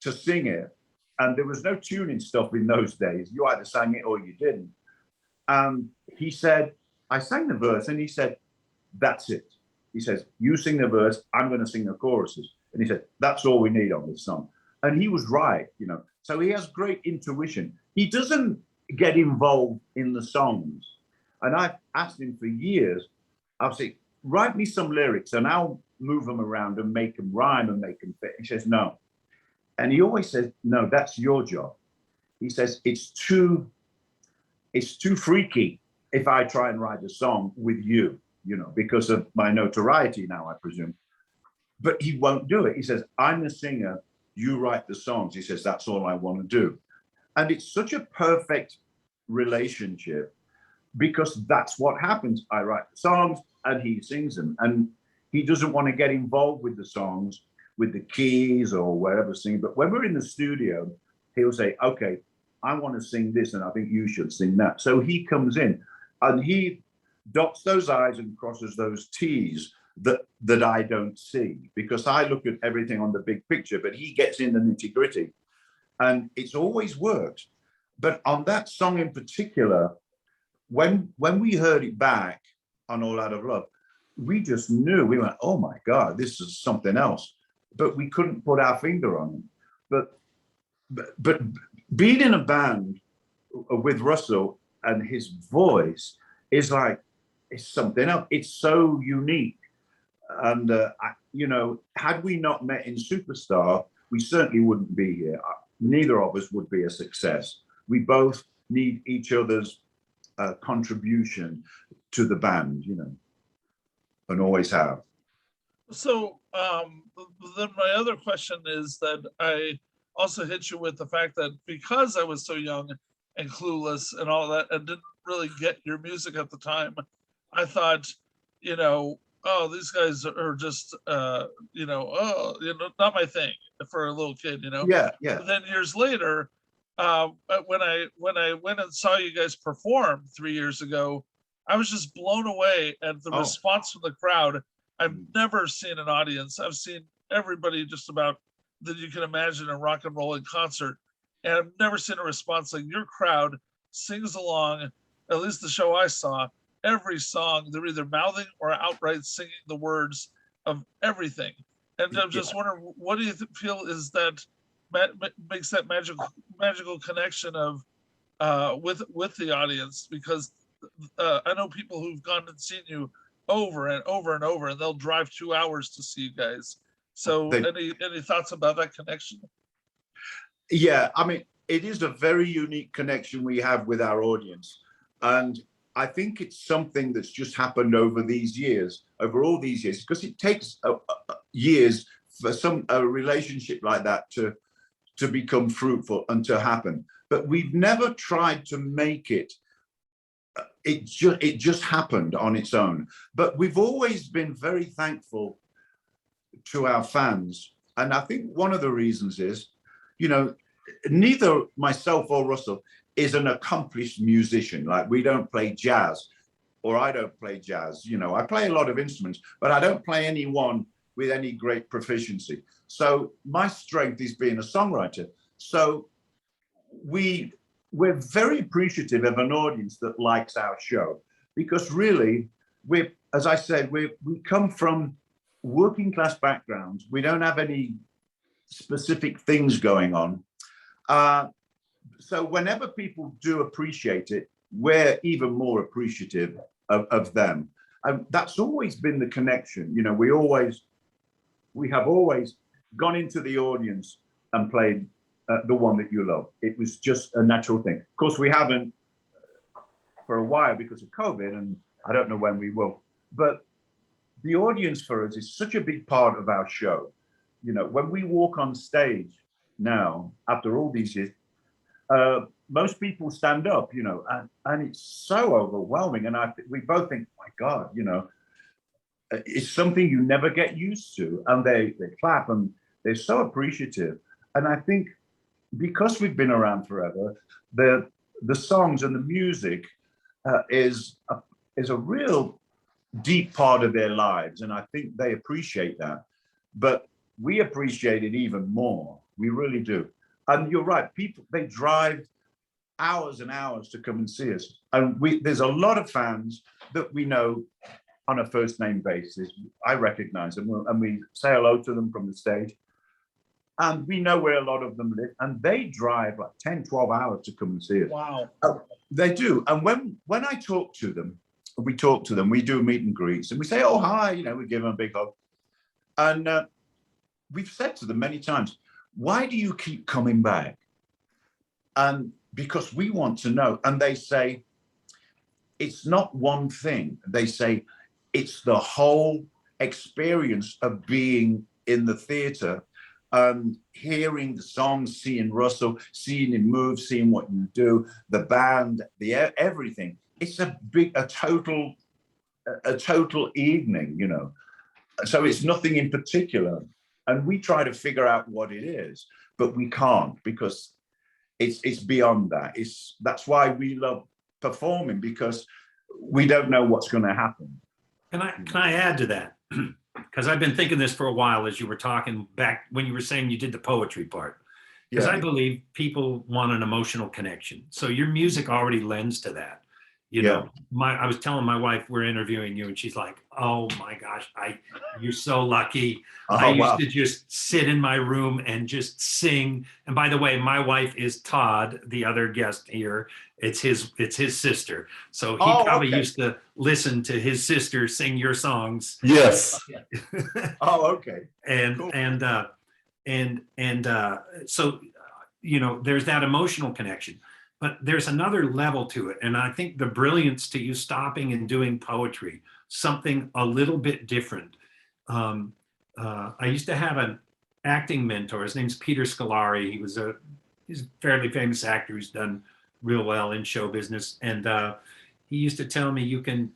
to sing it. And there was no tuning stuff in those days. You either sang it or you didn't. He said, I sang the verse, and he said, that's it. He says, you sing the verse, I'm going to sing the choruses. And he said, that's all we need on this song. And he was right, you know. So he has great intuition. He doesn't get involved in the songs. And I've asked him for years, I'll say, write me some lyrics and I'll move them around and make them rhyme and make them fit. He says, no. And he always says, no, that's your job. He says, it's too freaky if I try and write a song with you, you know, because of my notoriety now, I presume. But he won't do it. He says, I'm the singer, you write the songs. He says, that's all I want to do. And it's such a perfect relationship because that's what happens. I write the songs and he sings them. And he doesn't want to get involved with the songs, with the keys or wherever singing. But when we're in the studio, he'll say, okay, I want to sing this and I think you should sing that. So he comes in and he dots those I's and crosses those T's that I don't see, because I look at everything on the big picture, but he gets in the nitty gritty. And it's always worked. But on that song in particular, when we heard it back on All Out of Love, we just knew, we went, oh my God, this is something else. But we couldn't put our finger on it. But being in a band with Russell and his voice is like, it's something else. It's so unique. And, you know, had we not met in Superstar, we certainly wouldn't be here. Neither of us would be a success. We both need each other's contribution to the band, you know, and always have. So then my other question is that I also hit you with the fact that because I was so young and clueless and all that, and didn't really get your music at the time, I thought, you know, oh, these guys are just, you know, oh, you know, not my thing for a little kid, you know. Yeah, yeah. But then years later, when I went and saw you guys perform 3 years ago, I was just blown away at the response from the crowd. I've never seen an audience. I've seen everybody just about that you can imagine in rock and roll in concert, and I've never seen a response like your crowd sings along. At least the show I saw, every song they're either mouthing or outright singing the words of everything. And I'm just wondering, what do you feel is that makes that magical connection of with the audience, because I know people who've gone and seen you over and over and over, and they'll drive 2 hours to see you guys. So any thoughts about that connection? Yeah, I mean, it is a very unique connection we have with our audience. And I think it's something that's just happened over all these years, because it takes years for a relationship like that to become fruitful and to happen. But we've never tried to make it. It just happened on its own. But we've always been very thankful to our fans. And I think one of the reasons is, neither myself or Russell is an accomplished musician. Like, we don't play jazz, or I don't play jazz. I play a lot of instruments, but I don't play any one with any great proficiency. So my strength is being a songwriter. So we're very appreciative of an audience that likes our show, because really, as I said, we come from working class backgrounds. We don't have any specific things going on. So whenever people do appreciate it, we're even more appreciative of them. And that's always been the connection. We have always gone into the audience and played the one that you love. It was just a natural thing. Of course, we haven't for a while because of COVID, and I don't know when we will. But the audience for us is such a big part of our show. When we walk on stage now, after all these years, most people stand up, and it's so overwhelming. And we both think, my God, it's something you never get used to. And they clap, and they're so appreciative. And I think because we've been around forever, the songs and the music is a real deep part of their lives. And I think they appreciate that. But we appreciate it even more. We really do. And you're right, people, they drive hours and hours to come and see us. And there's a lot of fans that we know on a first name basis. I recognize them, and we say hello to them from the stage. And we know where a lot of them live, and they drive like 10, 12 hours to come and see us. Wow. They do. And when I talk to them, we do meet and greets, and we say, oh, hi, we give them a big hug. And we've said to them many times, why do you keep coming back? And because we want to know. And they say, it's not one thing. They say, it's the whole experience of being in the theater and hearing the songs, seeing Russell, seeing him move, seeing what you do, the band, everything. It's a total evening, So it's nothing in particular. And we try to figure out what it is, but we can't, because it's beyond that. That's why we love performing, because we don't know what's going to happen. Can I add to that? Because I've been thinking this for a while as you were talking back when you were saying you did the poetry part. Because I believe people want an emotional connection. So your music already lends to that. I was telling my wife we're interviewing you, and she's like, "Oh my gosh, you're so lucky." I used to just sit in my room and just sing. And by the way, my wife is Todd, the other guest here. It's his sister. So he probably used to listen to his sister sing your songs. Yes. Okay. And cool. So there's that emotional connection. But there's another level to it. And I think the brilliance to you stopping and doing poetry, something a little bit different. I used to have an acting mentor. His name's Peter Scolari. He's a fairly famous actor who's done real well in show business. And he used to tell me, you can,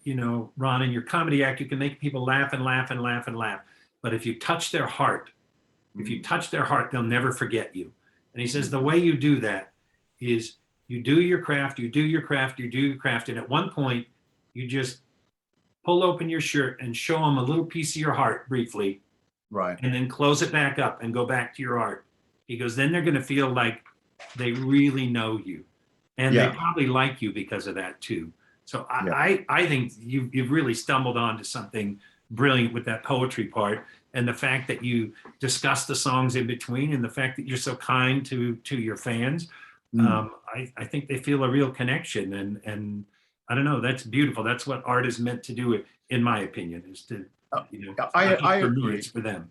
Ron, in your comedy act, you can make people laugh and laugh and laugh and laugh. But if you touch their heart, they'll never forget you. And he says, the way you do that is you do your craft, and at one point, you just pull open your shirt and show them a little piece of your heart briefly, right? And then close it back up and go back to your art. He goes, then they're going to feel like they really know you, and they probably like you because of that too. So I think you've really stumbled onto something brilliant with that poetry part, and the fact that you discuss the songs in between, and the fact that you're so kind to your fans. I think they feel a real connection, and I don't know, that's beautiful. That's what art is meant to do, in my opinion, is to, it's not just I for me, agree. it's for them.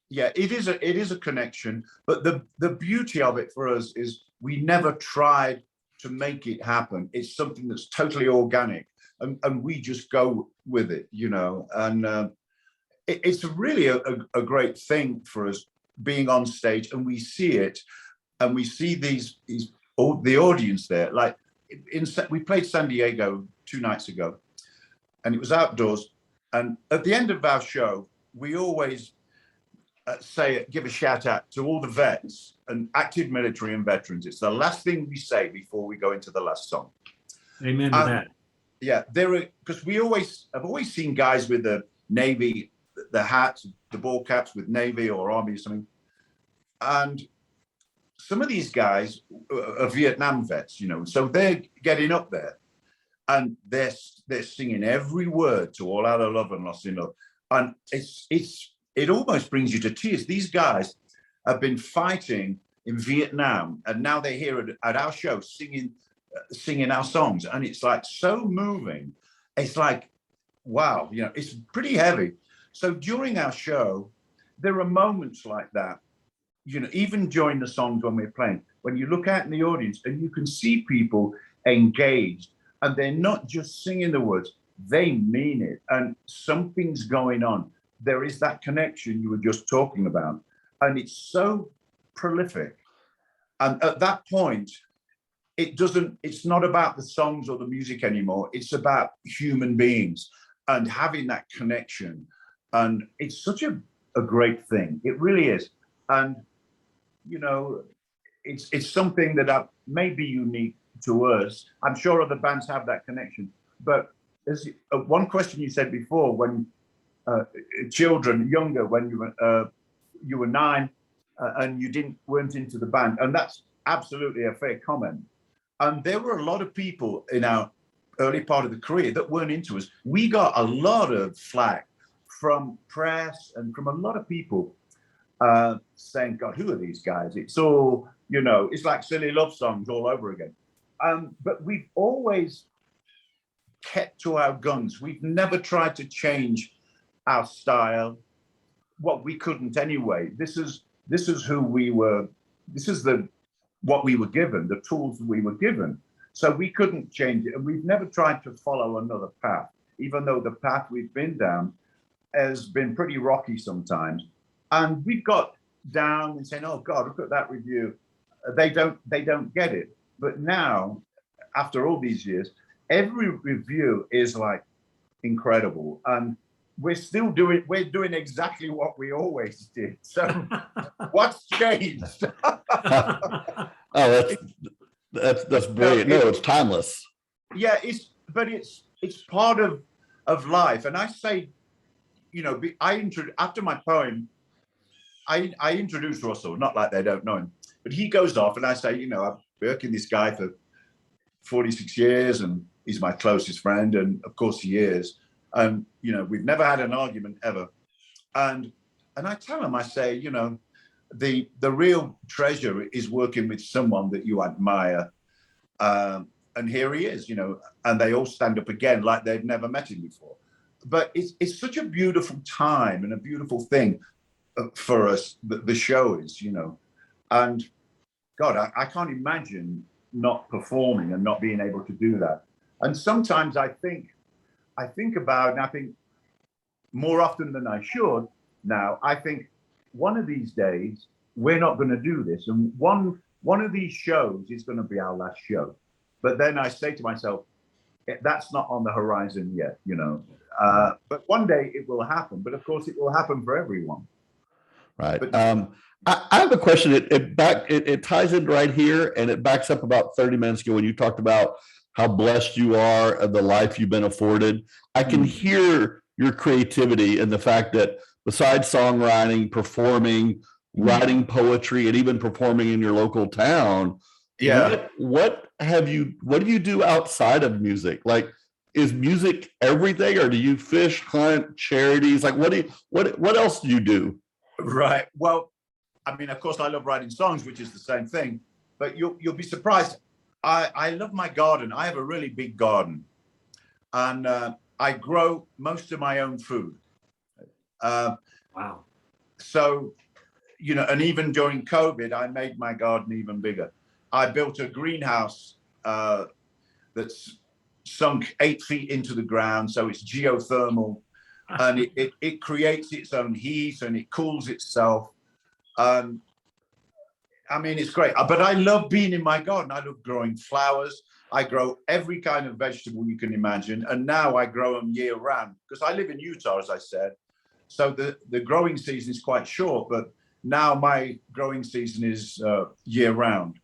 Yeah, it is a connection, but the beauty of it for us is we never tried to make it happen. It's something that's totally organic, and we just go with it, and it's really a great thing for us being on stage, and we see it, and we see the audience there. Like we played San Diego 2 nights ago, and it was outdoors, and at the end of our show, we always give a shout out to all the vets and active military and veterans. It's the last thing we say before we go into the last song. Amen to that. Yeah, because I've always seen guys with the Navy, the hats, the ball caps with Navy or Army or something. And some of these guys are Vietnam vets, so they're getting up there and they're singing every word to All Out of Love and Lost in Love. And it almost brings you to tears. These guys have been fighting in Vietnam, and now they're here at our show singing our songs, and it's like so moving. It's like, wow, it's pretty heavy. So during our show, there are moments like that, even during the songs when we're playing, when you look out in the audience and you can see people engaged, and they're not just singing the words, they mean it, and something's going on. There is that connection you were just talking about, and it's so prolific. And at that point, it's not about the songs or the music anymore. It's about human beings and having that connection. And it's such a great thing. It really is. And, it's something that may be unique to us. I'm sure other bands have that connection. But there's one question you said before, when children younger, when you were 9 and you weren't into the band, and that's absolutely a fair comment. And there were a lot of people in our early part of the career that weren't into us. We got a lot of flack from press and from a lot of people saying, God, who are these guys? It's all, it's like silly love songs all over again. But we've always kept to our guns. We've never tried to change our style. What we couldn't anyway. This is who we were. This is what we were given, the tools we were given. So we couldn't change it. And we've never tried to follow another path, even though the path we've been down has been pretty rocky sometimes. And we've got down and saying, oh God, look at that review. They don't get it. But now, after all these years, every review is like incredible. And we're doing exactly what we always did. So what's changed? Oh, that's brilliant. No, it's timeless. Yeah, it's part of life. And I say, after my poem, I introduce Russell, not like they don't know him, but he goes off and I say, I've been working this guy for 46 years and he's my closest friend. And of course he is. And, we've never had an argument ever. And I tell him, I say, the real treasure is working with someone that you admire. And here he is, and they all stand up again like they've never met him before. But it's such a beautiful time and a beautiful thing for us, the show is, and God, I can't imagine not performing and not being able to do that. And sometimes I think about, and I think more often than I should now, I think one of these days we're not going to do this, and one of these shows is going to be our last show. But then I say to myself, that's not on the horizon yet, but one day it will happen. But of course it will happen for everyone. Right. But, I have a question. It ties in right here, and it backs up about 30 minutes ago when you talked about how blessed you are of the life you've been afforded. I can hear your creativity and the fact that besides songwriting, performing, writing poetry, and even performing in your local town, what do you do outside of music? Like, is music everything, or do you fish, client charities? Like, what else do you do? Right. Well, I mean, of course, I love writing songs, which is the same thing. but you'll be surprised. I love my garden. I have a really big garden, and I grow most of my own food. Wow. So, you know, and even during COVID, I made my garden even bigger. I built a greenhouse that's sunk 8 feet into the ground, so it's geothermal, and it creates its own heat and it cools itself. I mean, it's great, but I love being in my garden. I love growing flowers. I grow every kind of vegetable you can imagine. And now I grow them year round because I live in Utah, as I said. So the growing season is quite short, but now my growing season is year round.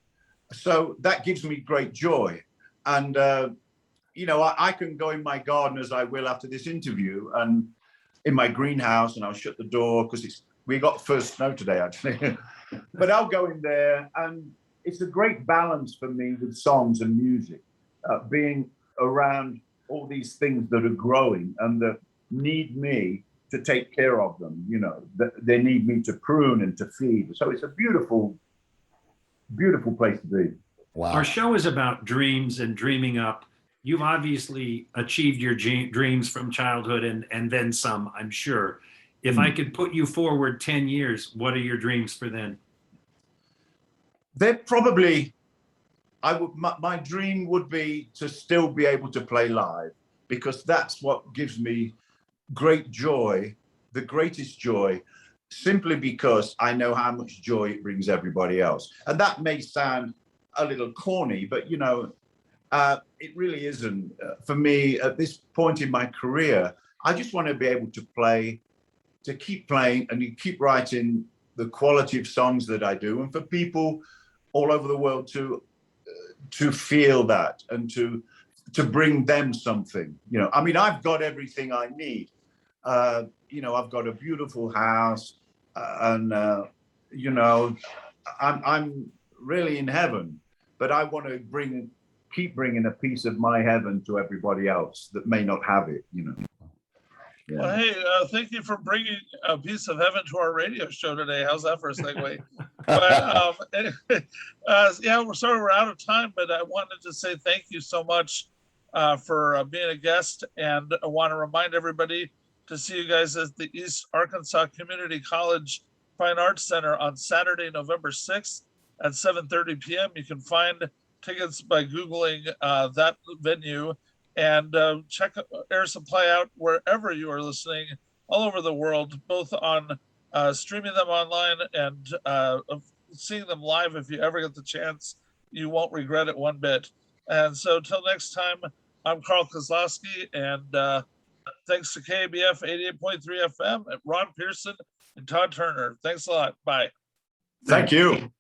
So that gives me great joy. And, you know, I can go in my garden as I will after this interview and in my greenhouse, and I'll shut the door because we got first snow today, actually. But I'll go in there, and it's a great balance for me with songs and music, being around all these things that are growing and that need me to take care of them. You know, they need me to prune and to feed. So it's a beautiful, beautiful place to be. Wow. Our show is about dreams and dreaming up. You've obviously achieved your dreams from childhood and then some, I'm sure. If I could put you forward 10 years, what are your dreams for then? They're probably, my dream would be to still be able to play live, because that's what gives me great joy, the greatest joy, simply because I know how much joy it brings everybody else. And that may sound a little corny, but you know, it really isn't. For me, at this point in my career, I just want to be able to play, to keep playing and you keep writing the quality of songs that I do, and for people all over the world to feel that and to bring them something. You know, I mean, I've got everything I need. You know, I've got a beautiful house, and you know, I'm really in heaven. But I want to keep bringing a piece of my heaven to everybody else that may not have it. You know. Yeah. Well, hey, thank you for bringing a piece of heaven to our radio show today. How's that for a segue? But anyway, yeah, we're sorry we're out of time, but I wanted to say thank you so much for being a guest, and I want to remind everybody to see you guys at the East Arkansas Community College Fine Arts Center on Saturday, November 6th at 7:30 p.m. You can find tickets by Googling that venue. And check Air Supply out wherever you are listening, all over the world, both on streaming them online and seeing them live. If you ever get the chance, you won't regret it one bit. And so till next time, I'm Carl Kozlowski, and thanks to KBF 88.3 FM, and Ron Pearson and Todd Turner. Thanks a lot. Bye. Thank you.